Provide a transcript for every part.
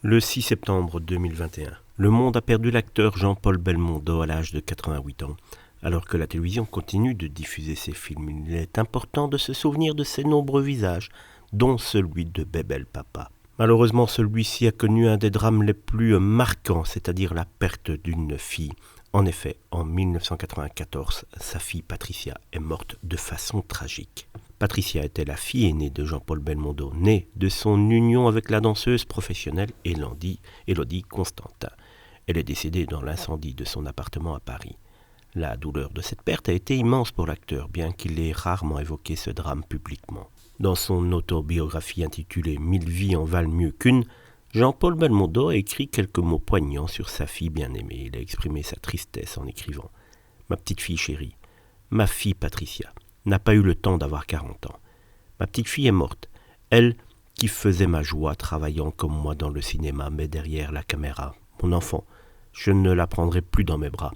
Le 6 septembre 2021, le monde a perdu l'acteur Jean-Paul Belmondo à l'âge de 88 ans. Alors que la télévision continue de diffuser ses films, il est important de se souvenir de ses nombreux visages, dont celui de Bébé Papa. Malheureusement, celui-ci a connu un des drames les plus marquants, c'est-à-dire la perte d'une fille. En effet, en 1994, sa fille Patricia est morte de façon tragique. Patricia était la fille aînée de Jean-Paul Belmondo, née de son union avec la danseuse professionnelle Élodie Constantin. Elle est décédée dans l'incendie de son appartement à Paris. La douleur de cette perte a été immense pour l'acteur, bien qu'il ait rarement évoqué ce drame publiquement. Dans son autobiographie intitulée « 1000 vies en valent mieux qu'une », Jean-Paul Belmondo a écrit quelques mots poignants sur sa fille bien-aimée. Il a exprimé sa tristesse en écrivant « Ma petite fille chérie, ma fille Patricia, n'a pas eu le temps d'avoir 40 ans. Ma petite fille est morte, elle qui faisait ma joie travaillant comme moi dans le cinéma, mais derrière la caméra. Mon enfant, je ne la prendrai plus dans mes bras. »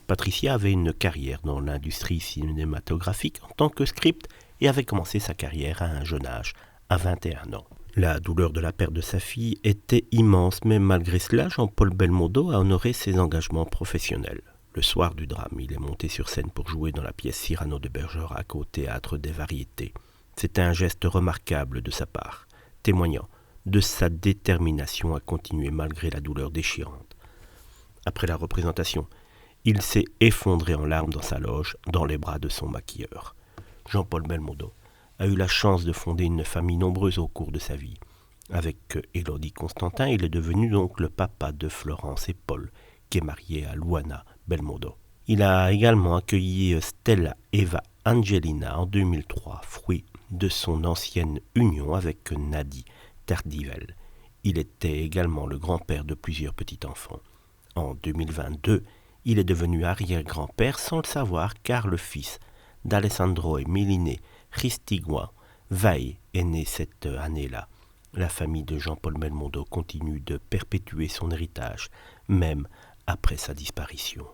Patricia avait une carrière dans l'industrie cinématographique en tant que script et avait commencé sa carrière à un jeune âge, à 21 ans. La douleur de la perte de sa fille était immense, mais malgré cela, Jean-Paul Belmondo a honoré ses engagements professionnels. Le soir du drame, il est monté sur scène pour jouer dans la pièce Cyrano de Bergerac au Théâtre des Variétés. C'était un geste remarquable de sa part, témoignant de sa détermination à continuer malgré la douleur déchirante. Après la représentation, il s'est effondré en larmes dans sa loge, dans les bras de son maquilleur. Jean-Paul Belmondo a eu la chance de fonder une famille nombreuse au cours de sa vie. Avec Élodie Constantin, il est devenu donc le papa de Florence et Paul, qui est marié à Luana Belmondo. Il a également accueilli Stella Eva Angelina en 2003, fruit de son ancienne union avec Nadie Tardivell. Il était également le grand-père de plusieurs petits-enfants. En 2022, il est devenu arrière-grand-père sans le savoir car le fils d'Alessandro et Mélinée Ristigua Veil est né cette année-là. La famille de Jean-Paul Belmondo continue de perpétuer son héritage, même après sa disparition.